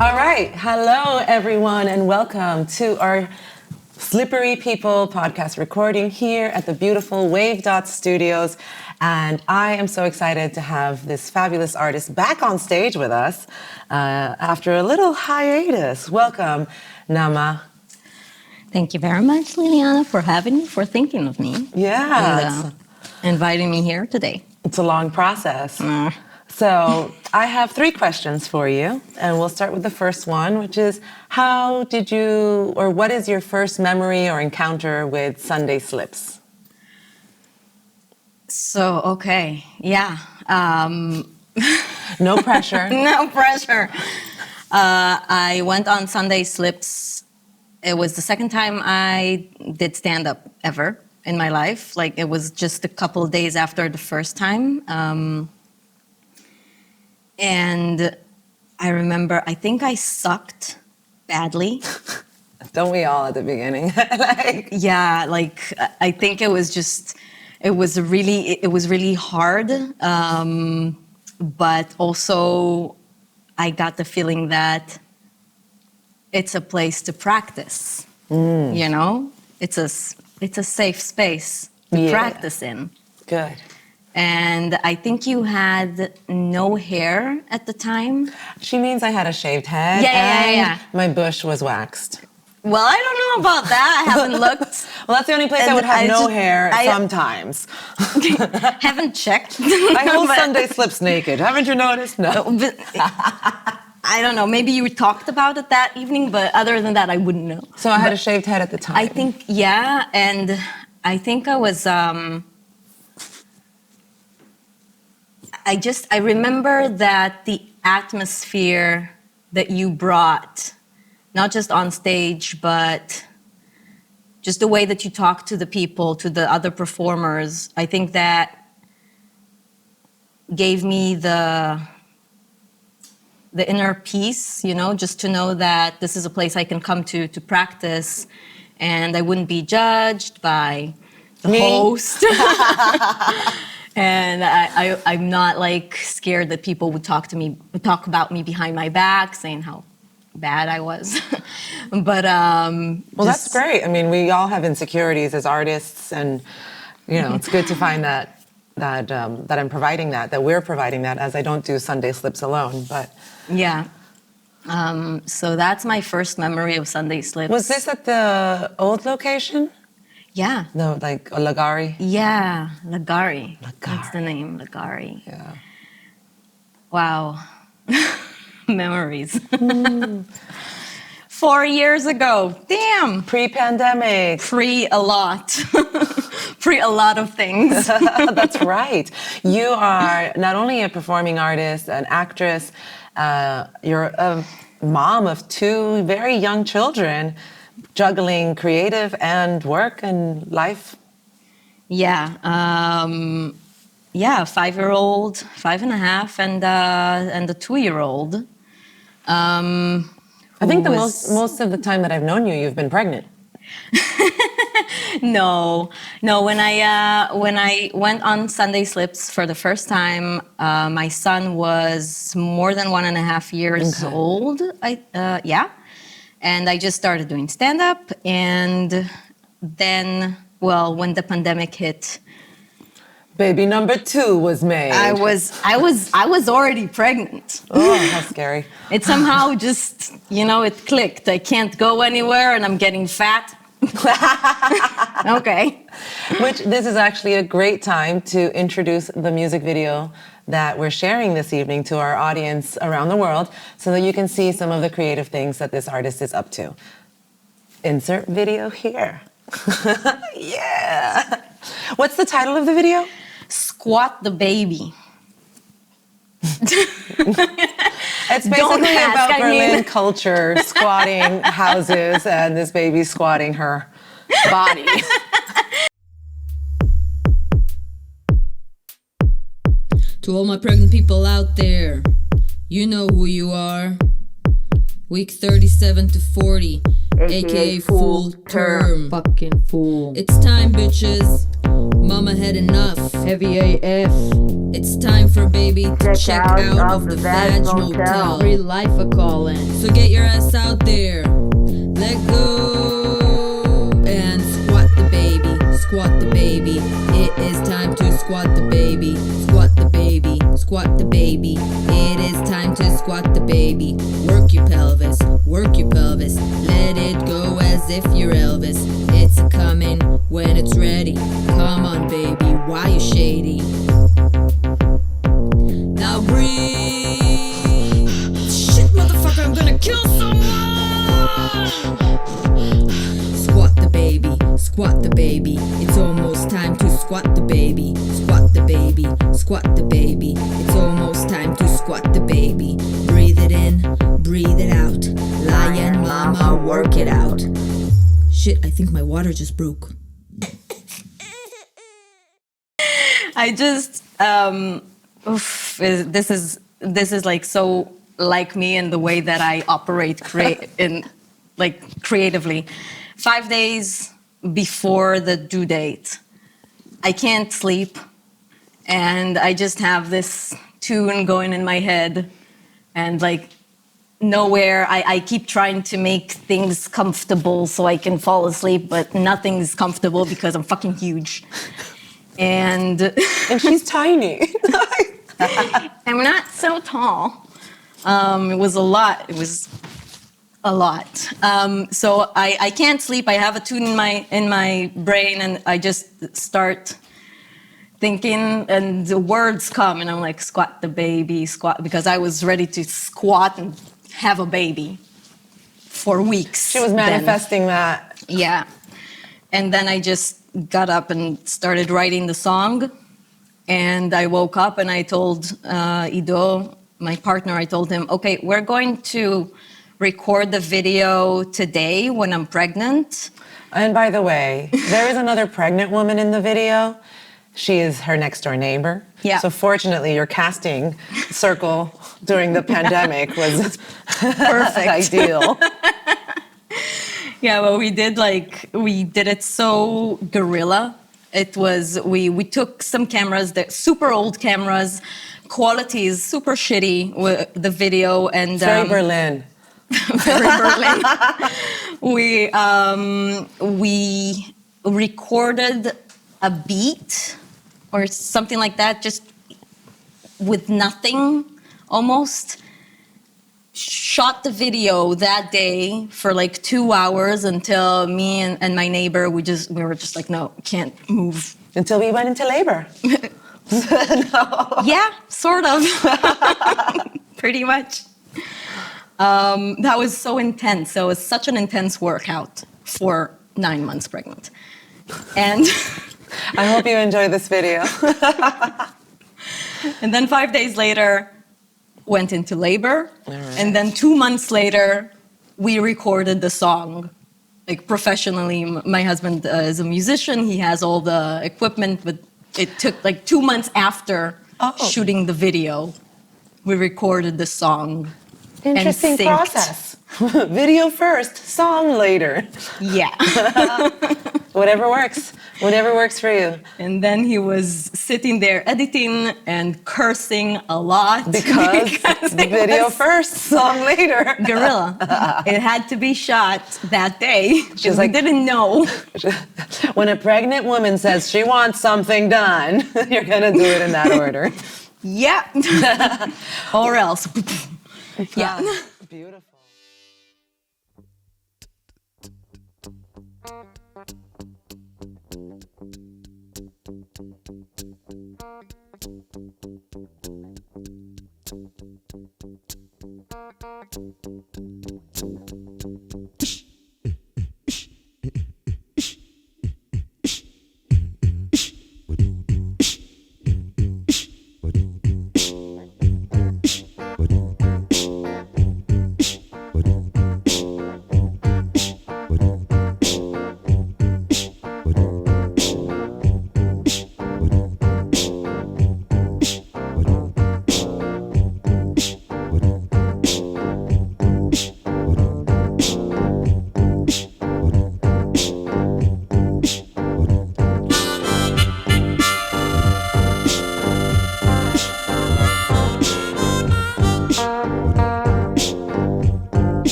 All right. Hello, everyone, and welcome to our Slippery People podcast recording here at the beautiful Vidcast studios. And I am so excited to have this fabulous artist back on stage with us after a little hiatus. Welcome, Nama. Thank you very much, Liliana, for having me, for thinking of me. Yeah. And inviting me here today. It's a long process. So I have 3 questions for you, and we'll start with the first one, which is how did you, or what is your first memory or encounter with Sunday slips? So, okay, yeah. No pressure. No pressure. I went on Sunday slips. It was the second time I did stand-up ever in my life. Like, it was just a couple of days after the first time. And I remember, I think I sucked badly. Don't we all at the beginning? Yeah, like I think it was really hard. But also I got the feeling that it's a place to practice. You know, it's a safe space to practice in. Good. And I think you had no hair at the time. She means I had a shaved head. Yeah. My bush was waxed. Well, I don't know about that. I haven't looked. Well, that's the only place I would have no hair sometimes. Haven't checked. My whole Sunday slips naked. Haven't you noticed? No. But, I don't know. Maybe you talked about it that evening, but other than that, I wouldn't know. So I had a shaved head at the time. I think, yeah. And I think I was... I remember that the atmosphere that you brought, not just on stage, but just the way that you talked to the people, to the other performers, I think that gave me the inner peace, you know, just to know that this is a place I can come to practice, and I wouldn't be judged by the host. And I'm not like scared that people would talk about me behind my back, saying how bad I was. But well, that's great. I mean, we all have insecurities as artists, and you know, it's good to find that I'm providing that we're providing that, as I don't do Sunday slips alone. But yeah. So that's my first memory of Sunday slips. Was this at the old location? Yeah. No, like Lagari? Yeah, Lagari. That's the name, Lagari. Yeah. Wow. Memories. 4 years ago. Damn. Pre-pandemic. A lot. Pre a lot of things. That's right. You are not only a performing artist, an actress, you're a mom of 2 very young children, juggling creative and work and life. Yeah. 5-year-old, 5.5, and a 2-year-old. I think most of the time that I've known you, you've been pregnant. No. When I went on Sunday slips for the first time, my son was more than 1.5 years old. And I just started doing stand-up, and then, well, when the pandemic hit, baby number 2 was made. I was already pregnant. Oh, how scary! It somehow just, you know, it clicked. I can't go anywhere, and I'm getting fat. Okay. Which this is actually a great time to introduce the music video that we're sharing this evening to our audience around the world, so that you can see some of the creative things that this artist is up to. Insert video here. Yeah. What's the title of the video? Squat the Baby. It's basically about Berlin culture, squatting houses, and this baby squatting her body. To all my pregnant people out there, you know who you are. Week 37 to 40, aka full term. Fucking fool. It's time, bitches. Mama had enough. Heavy AF. It's time for baby to check out of the Vag Motel. Real life a callin'. So get your ass out there. Let go and squat the baby. Squat the baby. It is time to squat the baby. Squat the baby. Squat the baby. It is time to squat the baby. Work your pelvis. Work your pelvis. Let it go as if you're Elvis. It's coming when it's ready. Come on, baby. Why you shady? Now breathe. Shit, motherfucker, I'm gonna kill someone. Squat the baby. Squat the baby. It's almost time to squat the baby. Squat the baby. Squat the baby. It's almost time to squat the baby. Breathe it in. Breathe it out. Lion mama, work it out. Shit, I think my water just broke. I just this is like so like me in the way that I operate creatively. 5 days before the due date, I can't sleep, and I just have this tune going in my head, and like nowhere I keep trying to make things comfortable so I can fall asleep, but nothing's comfortable because I'm fucking huge. And she's tiny. I'm not so tall. It was a lot. It was a lot. So I can't sleep. I have a tune in my brain, and I just start thinking, and the words come, and I'm like, squat the baby, squat, because I was ready to squat and have a baby for weeks. She was manifesting that. Yeah. And then I just got up and started writing the song. And I woke up and I told Ido, my partner, I told him, okay, we're going to record the video today when I'm pregnant. And by the way, there is another pregnant woman in the video. She is her next door neighbor. Yeah. So fortunately, your casting circle during the pandemic was perfect. Ideal. Yeah, well, we did it so guerrilla. It was, we took some cameras, the super old cameras, quality is super shitty with the video, and it's very Berlin. Very Berlin. We recorded a beat or something like that, just with nothing, almost. Shot the video that day for like 2 hours until me and my neighbor, we were just like, no, can't move. Until we went into labor. No. Yeah, sort of. Pretty much. That was so intense. So it was such an intense workout for 9 months pregnant. And I hope you enjoy this video. And then 5 days later, went into labor. Right. And then 2 months later, we recorded the song, like professionally. My husband is a musician. He has all the equipment, but it took like 2 months after shooting the video, we recorded the song. Interesting and process. Video first, song later. Yeah. Whatever works for you. And then he was sitting there editing and cursing a lot. Because the video first, song later. Guerrilla. It had to be shot that day because we didn't know. When a pregnant woman says she wants something done, you're going to do it in that order. Yeah. Or else. Yeah. Beautiful.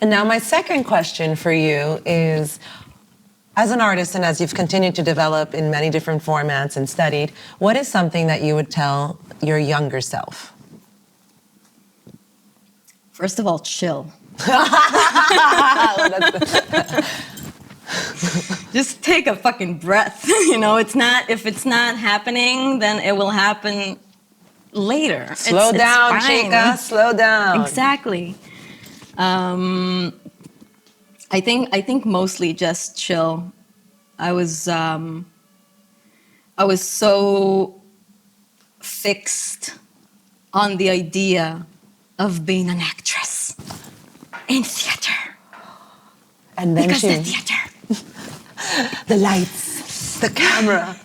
And now my second question for you is, as an artist and as you've continued to develop in many different formats and studied, what is something that you would tell your younger self? First of all, chill. Just take a fucking breath. You know, if it's not happening, then it will happen later. Slow down, it's fine. chica, slow down. Exactly. I think mostly just chill. I was so fixed on the idea of being an actress in theater. And then because the theater, the lights, the camera,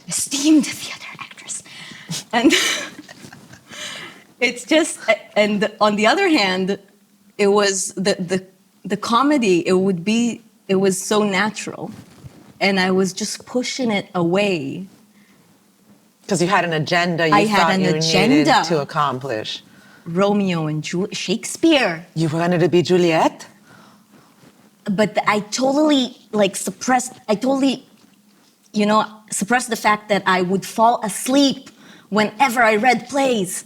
esteemed theater actress, and it's just. And on the other hand, it was the comedy. It was so natural, and I was just pushing it away. Because you had an agenda needed to accomplish. Romeo and Shakespeare. You wanted to be Juliet? But I totally suppressed the fact that I would fall asleep whenever I read plays.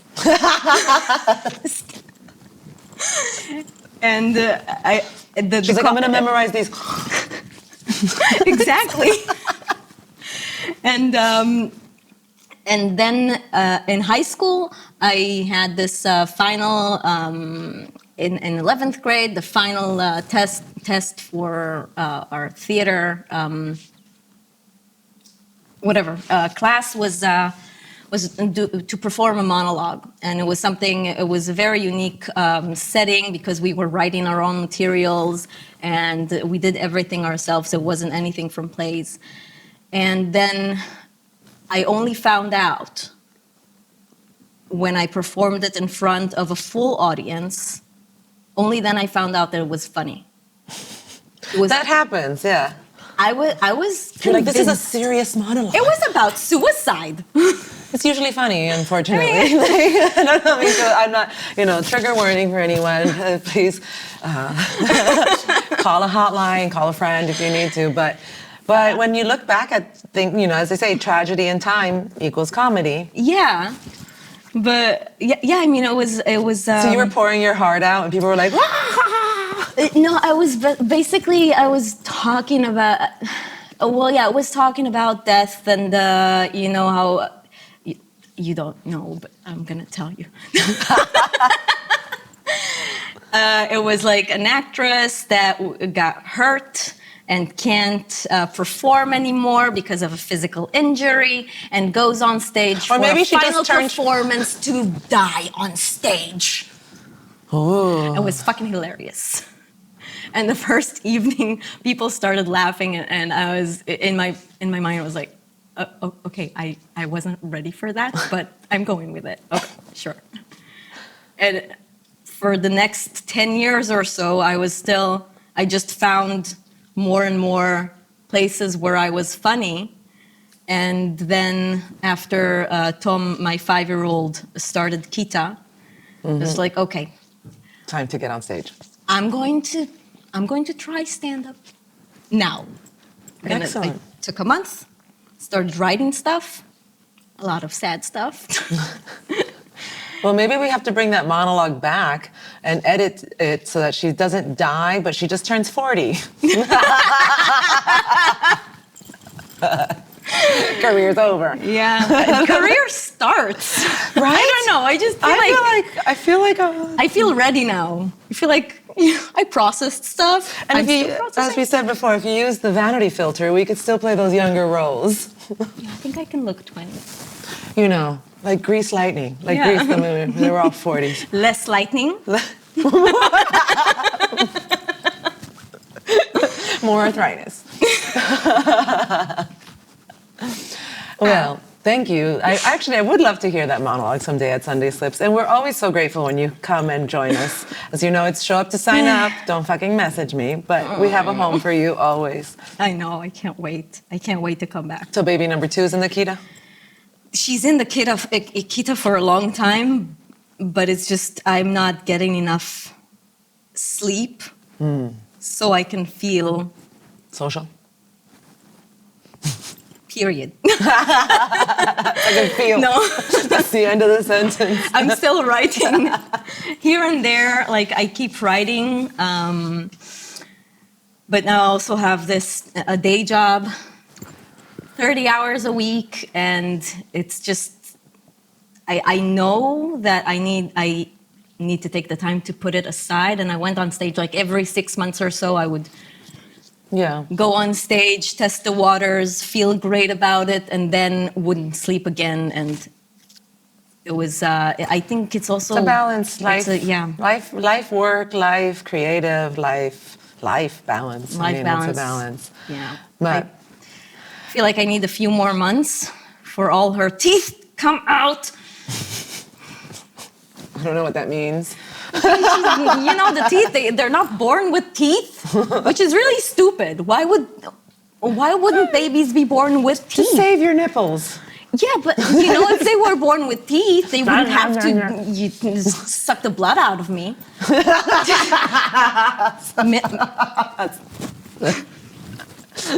And she's like, I'm going to memorize these. Exactly. And then in high school, I had this final, in 11th grade, the final test for our theater, class was to perform a monologue. And it was a very unique setting because we were writing our own materials and we did everything ourselves. It wasn't anything from plays. And then I only found out when I performed it in front of a full audience. Only then I found out that it was funny. That happens, yeah. I was You're like, this is a serious monologue. It was about suicide. It's usually funny, unfortunately. I'm not, trigger warning for anyone. Please call a hotline, call a friend if you need to. But when you look back at things, as they say, tragedy in time equals comedy. Yeah. But yeah, it was. So you were pouring your heart out, and people were like, No, I was talking about. I was talking about death and how you don't know, but I'm gonna tell you. It was like an actress that got hurt and can't perform anymore because of a physical injury, and goes on stage for a final performance to die on stage. Oh. It was fucking hilarious. And the first evening, people started laughing, and I was in my mind. I was like, "Okay, I wasn't ready for that, but I'm going with it. Okay, sure." And for the next 10 years or so, I just found more and more places where I was funny. And then after Tom, my 5-year-old, started Kita, it was like, okay, time to get on stage. I'm going to try stand-up now. Excellent. I took a month, started writing stuff, a lot of sad stuff. Well, maybe we have to bring that monologue back and edit it so that she doesn't die, but she just turns 40. Career's over. Yeah, career starts. Right? I don't know. I feel ready now. I feel like I processed stuff. And as we said before, if you use the vanity filter, we could still play those younger roles. I think I can look 20. Like Grease Lightning, Grease the movie. They were all 40s. Less lightning. More arthritis. Well, thank you. I would love to hear that monologue someday at Sunday Slips. And we're always so grateful when you come and join us. As you know, it's show up to sign up. Don't fucking message me. But we have a home for you always. I know. I can't wait. I can't wait to come back. So baby number 2 is in the Kita? She's in the Kita for a long time. But it's just, I'm not getting enough sleep so I can feel Social? period. I can feel. No. That's the end of the sentence. I'm still writing here and there. Like I keep writing, but now I also have a day job, 30 hours a week, and it's just I know that I need to take the time to put it aside. And I went on stage like every 6 months or so. I would go on stage, test the waters, feel great about it, and then wouldn't sleep again. And it was, I think it's also... It's a balance. Life, life, work, life, creative, life balance. Balance. It's a balance. Yeah. But I feel like I need a few more months for all her teeth come out. I don't know what that means. You know, the teeth, they're not born with teeth, which is really stupid. Why wouldn't babies be born with teeth? To save your nipples. Yeah, but you know, if they were born with teeth, they wouldn't have to suck the blood out of me.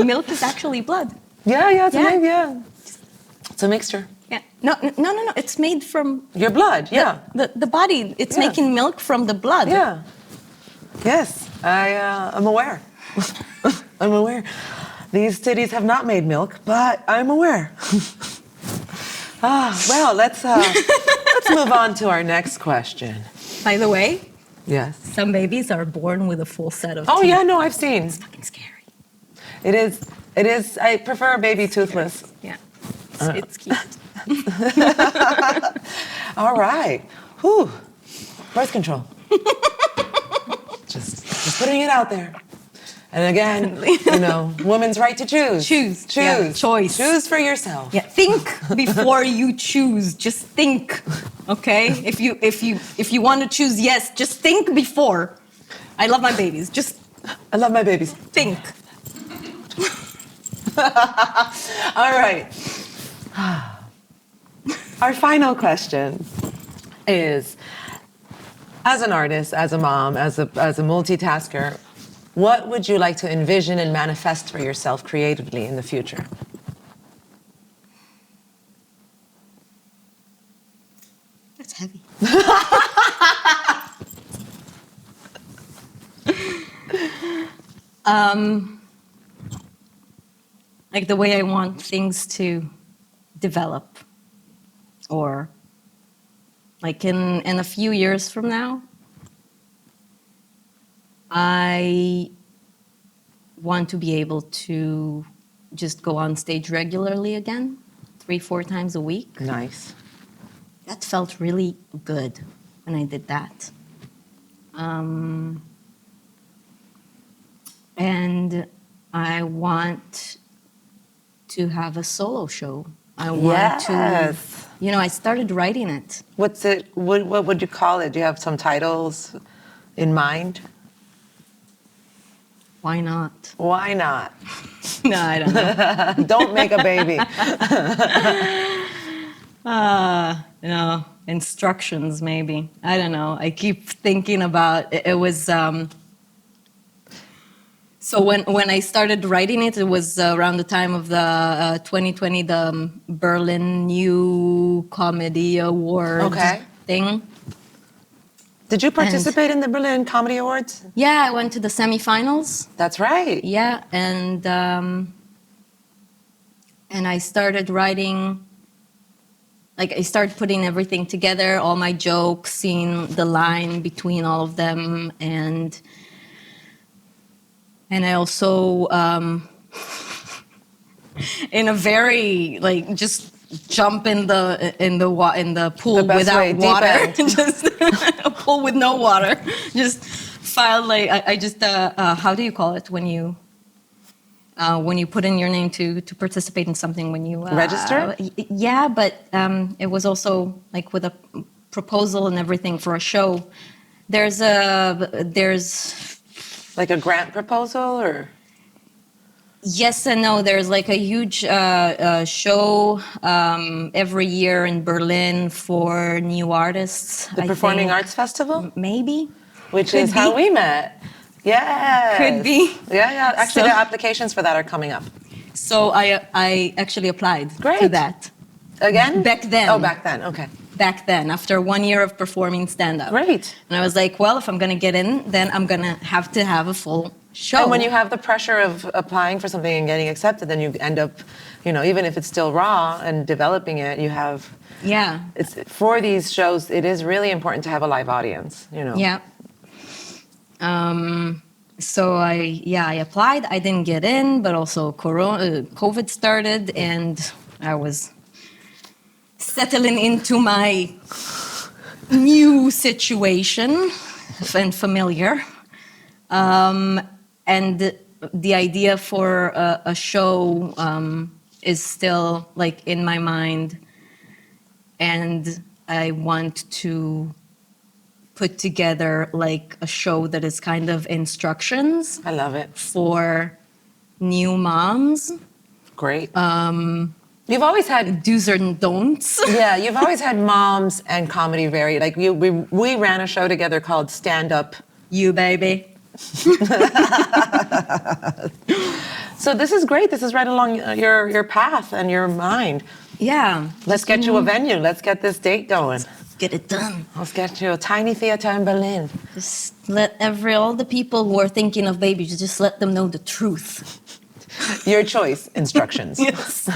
Milk is actually blood. Yeah, it's a mixture. Yeah. No. It's made from your blood. Yeah. The body. It's making milk from the blood. Yeah. Yes, I'm aware. I'm aware. These cities have not made milk, but I'm aware. Well, let's move on to our next question. By the way, yes, some babies are born with a full set of teeth. Oh yeah, no, I've seen. It's fucking scary. It is. I prefer a baby toothless. Yeah, it's cute. All right. Whew. Birth control. just putting it out there. And again, you know, women's right to choose. Choose. Yeah, choice. Choose for yourself. Yeah. Think before you choose. Just think. Okay? If you want to choose yes, just think before. I love my babies. I love my babies. Think. All right. Our final question is, as an artist, as a mom, as a multitasker, what would you like to envision and manifest for yourself creatively in the future? That's heavy. Like the way I want things to develop, or like in a few years from now, I want to be able to just go on stage regularly again, 3-4 times a week. Nice. That felt really good when I did that. And I want to have a solo show. I want to, you know, I started writing it. What's it? What would you call it? Do you have some titles in mind? Why not? Why not? No, I don't know. Don't make a baby. No, instructions maybe. I don't know. I keep thinking about it. It was so when I started writing it, it was around the time of the 2020, the Berlin New Comedy Award thing. Did you participate in the Berlin Comedy Awards? Yeah, I went to the semifinals. That's right. Yeah, and I started writing. Like I started putting everything together, all my jokes, seeing the line between all of them, and I also, in a very like just jump in the pool without water, just a pool with no water, just filed like I just how do you call it when you put in your name to participate in something, when you register? Yeah, but it was also like with a proposal and everything for a show. There's like a grant proposal, or? Yes and no. There's like a huge show every year in Berlin for new artists. The Performing Arts Festival? Maybe. which Could is how be. we met. Yeah. Could be. Yeah. Actually, So- the applications for that are coming up. So I actually applied to Great. that Again? Back then. Oh, back then. Okay. back then after 1 year of performing stand-up. Great. And I was like, well, if I'm going to get in, then I'm going to have a full show. And when you have the pressure of applying for something and getting accepted, then you end up, even if it's still raw and developing it, you have. Yeah. It's for these shows. It is really important to have a live audience. Yeah. So I applied. I didn't get in, but also COVID started, and I was settling into my new situation and familiar. And the idea for a show is still like in my mind, and I want to put together like a show that is kind of instructions. I love it. For new moms. Great. You've always had. Do's and don'ts. Yeah, you've always had moms and comedy very like we ran a show together called Stand Up. You baby. So this is great. This is right along your path and your mind. Yeah. Let's get you a venue. Let's get this date going. Get it done. Let's get you a tiny theater in Berlin. Just let all the people who are thinking of babies, just let them know the truth. Your choice. Instructions. Yes.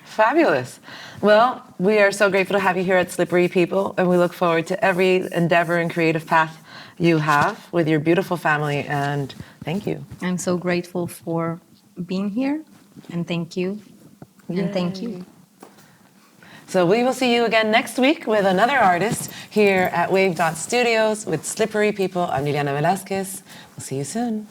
Fabulous. Well, we are so grateful to have you here at Slippery People, and we look forward to every endeavor and creative path you have with your beautiful family, and thank you. I'm so grateful for being here, and thank you. And thank you. So we will see you again next week with another artist here at Studios with Slippery People. I'm Liliana Velasquez. We'll see you soon.